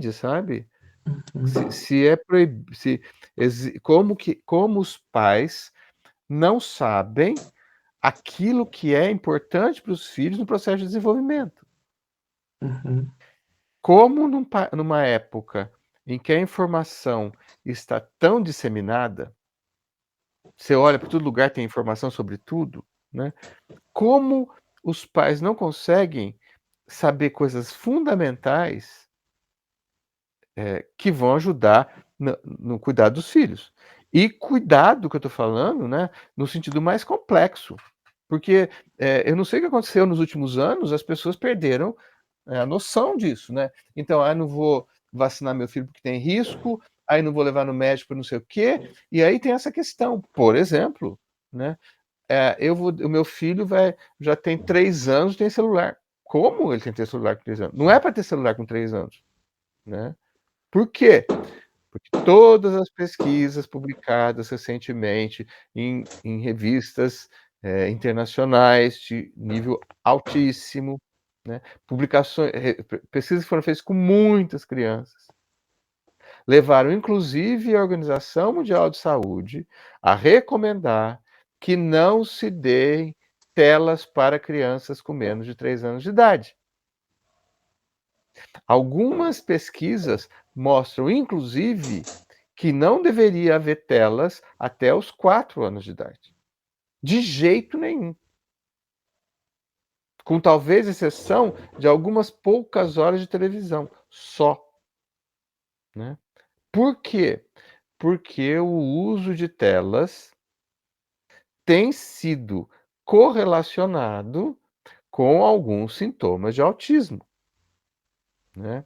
entende, sabe? Uhum. Se é proibido, como os pais não sabem aquilo que é importante para os filhos no processo de desenvolvimento. Uhum. Como numa época em que a informação está tão disseminada, você olha para todo lugar, tem informação sobre tudo, né? Como os pais não conseguem saber coisas fundamentais que vão ajudar no cuidado dos filhos. E cuidado que eu estou falando, né, no sentido mais complexo. Porque eu não sei o que aconteceu nos últimos anos, as pessoas perderam a noção disso, né? Então, não vou vacinar meu filho porque tem risco, aí não vou levar no médico não sei o quê, e aí tem essa questão, por exemplo, né? O meu filho já tem 3 anos, tem celular. Como ele tem que ter celular com 3 anos? Não é para ter celular com 3 anos, né? Por quê? Porque todas as pesquisas publicadas recentemente em revistas internacionais de nível altíssimo, né? Pesquisas que foram feitas com muitas crianças, levaram inclusive a Organização Mundial de Saúde a recomendar que não se deem telas para crianças com menos de 3 anos de idade. Algumas pesquisas mostram, inclusive, que não deveria haver telas até os 4 anos de idade. De jeito nenhum. Com talvez exceção de algumas poucas horas de televisão, só. Né? Por quê? Porque o uso de telas tem sido correlacionado com alguns sintomas de autismo. Né?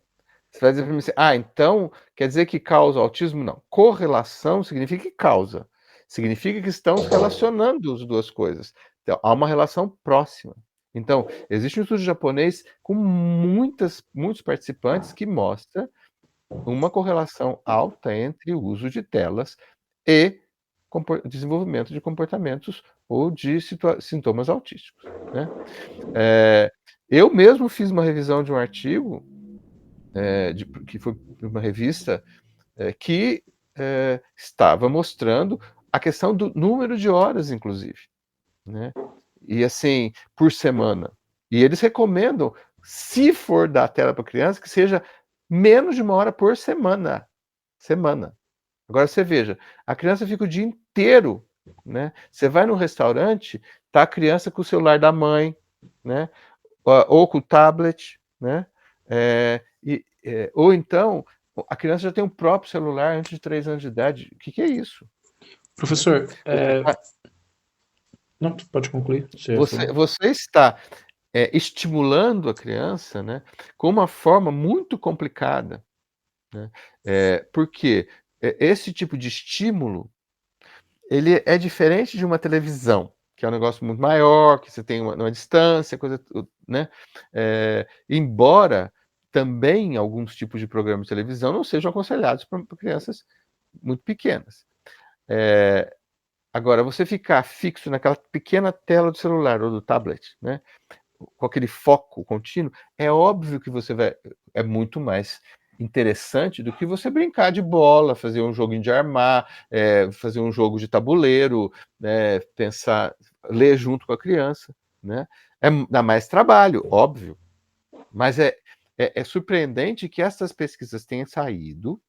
Você vai dizer para mim assim, então quer dizer que causa autismo? Não. Correlação significa que causa. Significa que estão relacionando as duas coisas. Então, há uma relação próxima. Então, existe um estudo japonês com muitos participantes que mostra uma correlação alta entre o uso de telas e desenvolvimento de comportamentos ou de sintomas autísticos. Né? Eu mesmo fiz uma revisão de um artigo que foi uma revista que estava mostrando a questão do número de horas, inclusive, né? E assim, por semana. E eles recomendam, se for dar tela para criança, que seja menos de 1 hora por semana. Agora você veja, a criança fica o dia inteiro, né? Você vai num restaurante, tá a criança com o celular da mãe, né? Ou com o tablet, né? Ou então a criança já tem o próprio celular antes de 3 anos de idade. O que é isso? Professor, Você, tá, não, pode concluir. você está estimulando a criança, né, com uma forma muito complicada. Né? Porque esse tipo de estímulo ele é diferente de uma televisão, que é um negócio muito maior, que você tem uma distância, coisa, né? Embora também alguns tipos de programas de televisão não sejam aconselhados para crianças muito pequenas. Agora, você ficar fixo naquela pequena tela do celular ou do tablet, né? Com aquele foco contínuo, é óbvio que é muito mais interessante do que você brincar de bola, fazer um joguinho de armar, fazer um jogo de tabuleiro, né, ler junto com a criança, né? Dá mais trabalho, óbvio, mas é surpreendente que essas pesquisas tenham saído,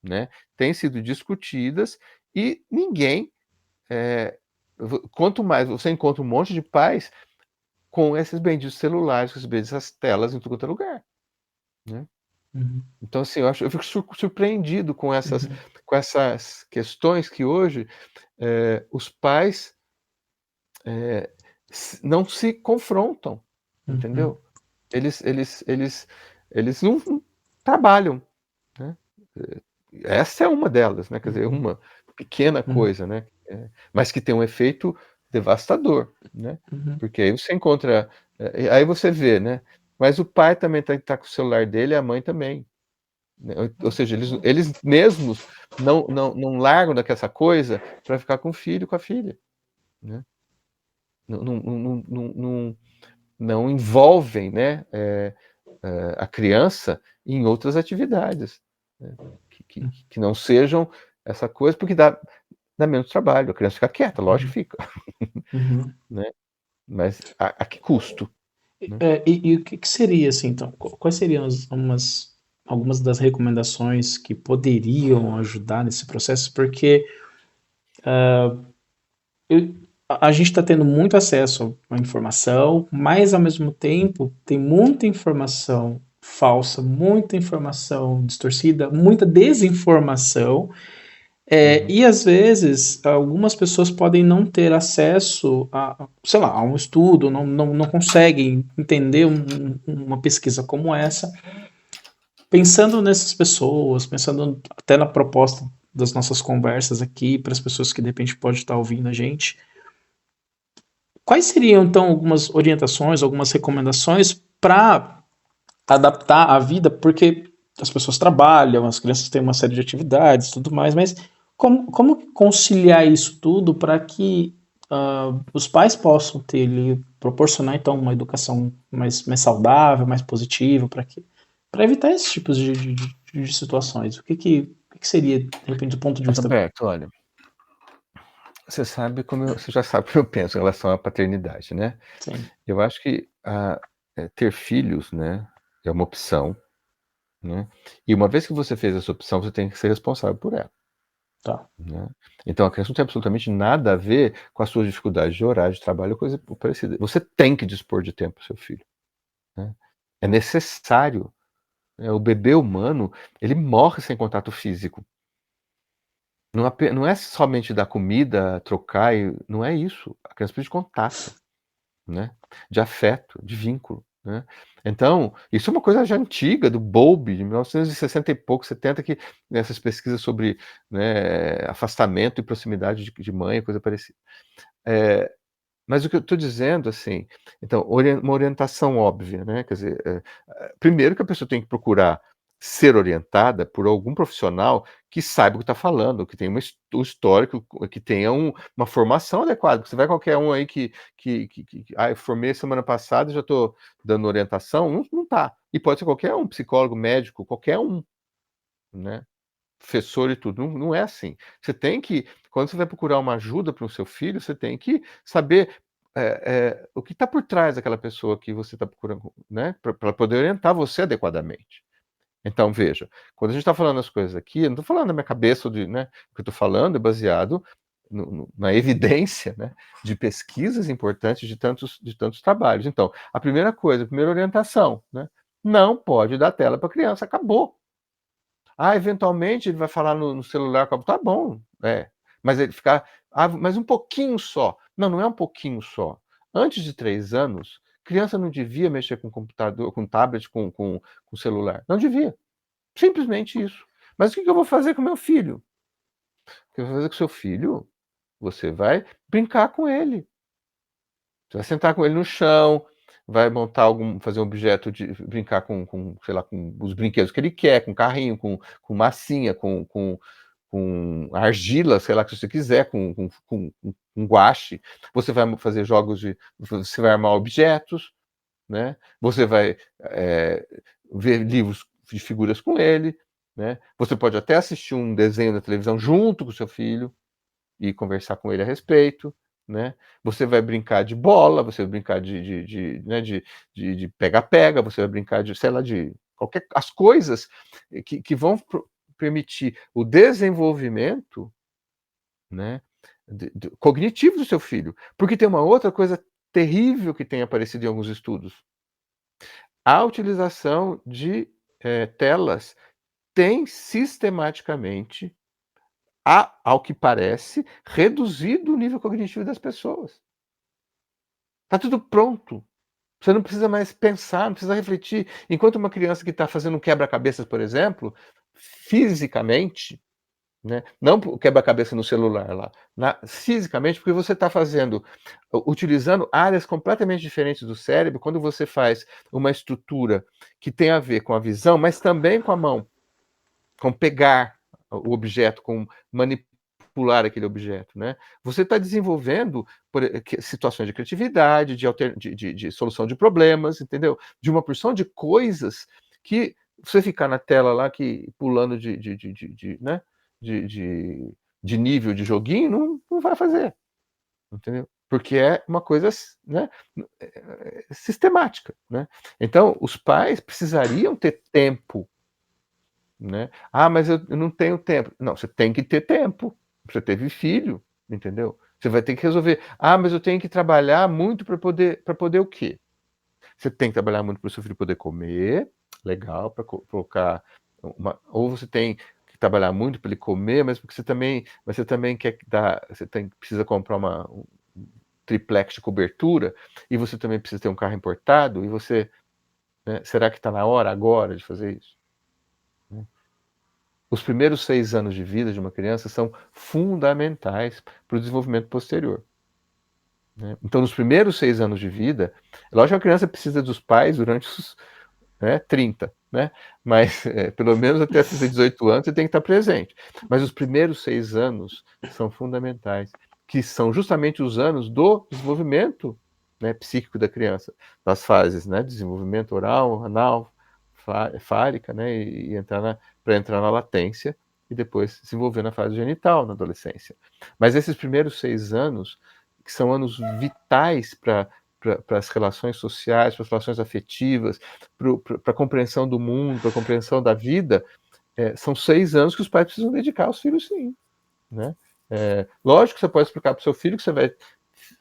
né, têm sido discutidas e ninguém, quanto mais você encontra um monte de pais com esses benditos celulares, com essas telas em tudo quanto é lugar, né? Uhum. Então, assim, eu fico surpreendido com essas, Uhum. com essas questões que hoje os pais não se confrontam, Uhum. entendeu? Eles não trabalham, né? Essa é uma delas, né? Quer dizer, Uhum. uma pequena Uhum. coisa, né? Mas que tem um efeito devastador, né? Uhum. Porque aí você encontra, aí você vê, né? Mas o pai também tá com o celular dele, e a mãe também, né? Ou seja, eles mesmos não largam daquela coisa para ficar com o filho, com a filha, né? Não envolvem, né? a criança em outras atividades, né, que não sejam essa coisa, porque dá menos trabalho, a criança fica quieta, lógico que fica, Uhum. né, mas a que custo, né? E o que seria, assim, então, quais seriam algumas das recomendações que poderiam ajudar nesse processo? Porque a gente está tendo muito acesso à informação, mas ao mesmo tempo tem muita informação falsa, muita informação distorcida, muita desinformação. E às vezes algumas pessoas podem não ter acesso sei lá, a um estudo, não conseguem entender uma pesquisa como essa. Pensando nessas pessoas, pensando até na proposta das nossas conversas aqui, para as pessoas que de repente podem estar ouvindo a gente, quais seriam então algumas orientações, algumas recomendações para adaptar a vida? Porque as pessoas trabalham, as crianças têm uma série de atividades, tudo mais, mas como conciliar isso tudo para que os pais possam proporcionar então uma educação mais saudável, mais positiva, para evitar esses tipos de situações? O que seria, de repente, do ponto de vista. Adalberto, olha, você já sabe como eu penso em relação à paternidade, né? Sim, Eu acho que ter filhos, né, é uma opção, né? E uma vez que você fez essa opção, você tem que ser responsável por ela, tá. né? Então a criança não tem absolutamente nada a ver com as suas dificuldades de horário, de trabalho, coisa parecida. Você tem que dispor de tempo para o seu filho, né? É necessário, né? O bebê humano, ele morre sem contato físico. Não é somente dar comida, trocar, não é isso. A criança precisa de contato, né? De afeto, de vínculo, né? Então, isso é uma coisa já antiga, do Bowlby, de 1960 e pouco, 70, que nessas pesquisas sobre, né, afastamento e proximidade de mãe, coisa parecida. Mas o que eu estou dizendo, assim, então, uma orientação óbvia, né? Quer dizer, primeiro que a pessoa tem que procurar ser orientada por algum profissional que saiba o que está falando, que tenha um histórico, que tenha uma formação adequada. Você vai qualquer um aí eu formei semana passada e já estou dando orientação, não tá. E pode ser qualquer um, psicólogo, médico, qualquer um, né? Professor e tudo, não é assim. Você tem que, quando você vai procurar uma ajuda para o seu filho, você tem que saber o que está por trás daquela pessoa que você está procurando, né? Para poder orientar você adequadamente. Então, veja, quando a gente está falando as coisas aqui, eu não estou falando da minha cabeça, né? O que eu estou falando é baseado na evidência, né, de pesquisas importantes de tantos trabalhos. Então, a primeira coisa, a primeira orientação, né? Não pode dar tela para criança, acabou. Eventualmente ele vai falar no celular, tá bom, mas ele ficar, mas um pouquinho só. Não é um pouquinho só. Antes de 3 anos, criança não devia mexer com computador, com tablet, com celular. Não devia. Simplesmente isso. Mas o que eu vou fazer com meu filho? O que eu vou fazer com seu filho? Você vai brincar com ele. Você vai sentar com ele no chão, vai fazer um objeto de brincar sei lá, com os brinquedos que ele quer, com carrinho, com massinha, com argila, sei lá, que você quiser, com guache. Você vai fazer você vai armar objetos, né? Você vai ver livros de figuras com ele, né? Você pode até assistir um desenho na televisão junto com o seu filho e conversar com ele a respeito, né? Você vai brincar de bola, você vai brincar né, de pega-pega, você vai brincar de, sei lá, de as coisas que vão permitir o desenvolvimento, né, cognitivo do seu filho. Porque tem uma outra coisa terrível que tem aparecido em alguns estudos. A utilização de telas tem sistematicamente, ao que parece, reduzido o nível cognitivo das pessoas. Está tudo pronto. Você não precisa mais pensar, não precisa refletir. Enquanto uma criança que está fazendo um quebra-cabeças, por exemplo, fisicamente, né, não o quebra-cabeça no celular lá, fisicamente, porque você está utilizando áreas completamente diferentes do cérebro, quando você faz uma estrutura que tem a ver com a visão, mas também com a mão, com pegar o objeto, com manipular manipular aquele objeto, né? Você está desenvolvendo situações de criatividade, de solução de problemas, entendeu? De uma porção de coisas que você ficar na tela lá que pulando né? de nível de joguinho não vai fazer, entendeu? Porque é uma coisa, né, sistemática, né? Então, os pais precisariam ter tempo, né? Ah, mas eu não tenho tempo. Não, você tem que ter tempo. Você teve filho, entendeu? Você vai ter que resolver. Ah, mas eu tenho que trabalhar muito para poder o quê? Você tem que trabalhar muito para o seu filho poder comer, legal, para colocar ou você tem que trabalhar muito para ele comer, mas porque você também quer dar, precisa comprar um triplex de cobertura e você também precisa ter um carro importado e você, né, será que está na hora agora de fazer isso? Os primeiros 6 anos de vida de uma criança são fundamentais para o desenvolvimento posterior, né? Então, nos primeiros 6 anos de vida, lógico que a criança precisa dos pais durante os 30, né? Mas pelo menos até você ter 18 anos você tem que estar presente. Mas os primeiros 6 anos são fundamentais, que são justamente os anos do desenvolvimento, né, psíquico da criança, das fases, né, desenvolvimento oral, anal, fálica, né, e para entrar na latência e depois desenvolver na fase genital na adolescência. Mas esses primeiros 6 anos, que são anos vitais para as relações sociais, para as relações afetivas, para a compreensão do mundo, para a compreensão da vida, são 6 anos que os pais precisam dedicar aos filhos, sim, né? Lógico que você pode explicar para o seu filho que você vai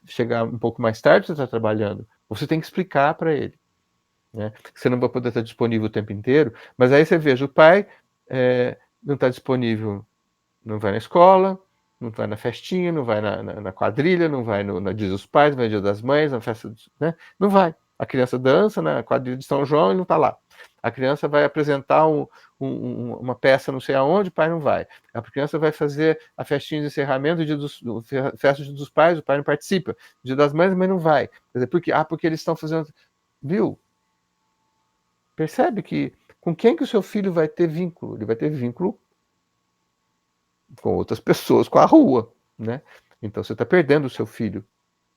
chegar um pouco mais tarde, você está trabalhando. Você tem que explicar para ele, né? Você não vai poder estar disponível o tempo inteiro, mas aí você veja, o pai não está disponível, não vai na escola, não vai na festinha, não vai na quadrilha, não vai no Dia dos Pais, não vai no Dia das Mães, na festa, né? Não vai. A criança dança na quadrilha de São João e não está lá. A criança vai apresentar uma peça não sei aonde, o pai não vai. A criança vai fazer a festinha de encerramento, festa do Dia dos Pais, o pai não participa. Dia das Mães, a mãe não vai. Quer dizer, por quê? Porque eles estão fazendo... Viu? Percebe que com quem que o seu filho vai ter vínculo? Ele vai ter vínculo com outras pessoas, com a rua, né? Então você está perdendo o seu filho,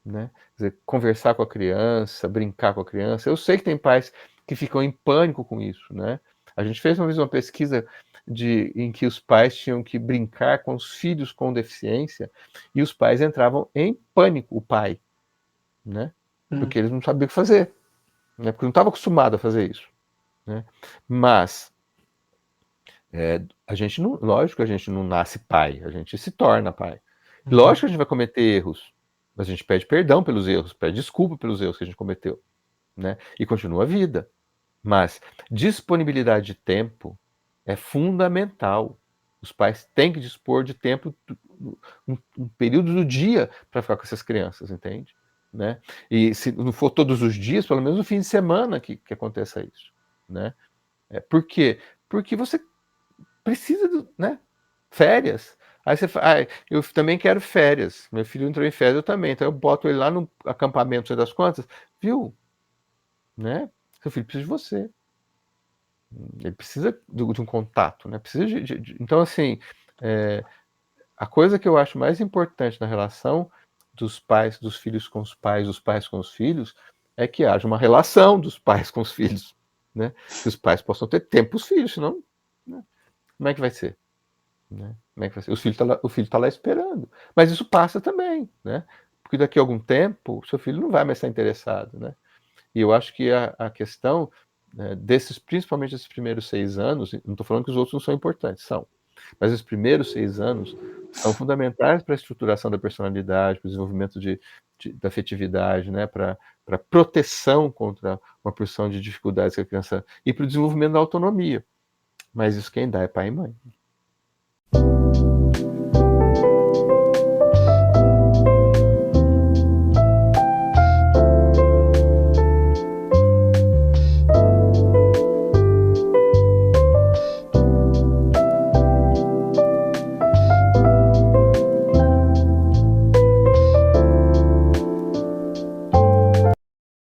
né? Quer dizer, conversar com a criança, brincar com a criança. Eu sei que tem pais que ficam em pânico com isso, né? A gente fez uma vez uma pesquisa em que os pais tinham que brincar com os filhos com deficiência e os pais entravam em pânico, o pai, né? Porque eles não sabiam o que fazer, né? Porque não estavam acostumados a fazer isso, né? Mas a gente não, lógico que a gente não nasce pai, a gente se torna pai. Lógico que a gente vai cometer erros, mas a gente pede perdão pelos erros, pede desculpa pelos erros que a gente cometeu, né? E continua a vida. Mas disponibilidade de tempo é fundamental. Os pais têm que dispor de tempo, um período do dia para ficar com essas crianças, entende? Né? E se não for todos os dias, pelo menos no fim de semana que aconteça isso, né? Por quê? Porque você precisa, né? Férias. Aí você fala, eu também quero férias. Meu filho entrou em férias, eu também. Então eu boto ele lá no acampamento, não sei das quantas, viu? Né? Seu filho precisa de você. Ele precisa de um contato, né? Precisa Então, assim, a coisa que eu acho mais importante na relação dos pais, dos filhos com os pais, dos pais com os filhos, é que haja uma relação dos pais com os filhos, né? Que os pais possam ter tempo para os filhos, senão, né? Como é que vai ser? Né? Como é que vai ser? O filho tá lá esperando. Mas isso passa também, né? Porque daqui a algum tempo, o seu filho não vai mais estar interessado, né? E eu acho que a questão, né, principalmente esses primeiros 6 anos, não estou falando que os outros não são importantes, são. Mas os primeiros 6 anos são fundamentais para a estruturação da personalidade, para o desenvolvimento da afetividade, né? Para proteção contra uma porção de dificuldades que a criança... E para o desenvolvimento da autonomia. Mas isso quem dá é pai e mãe.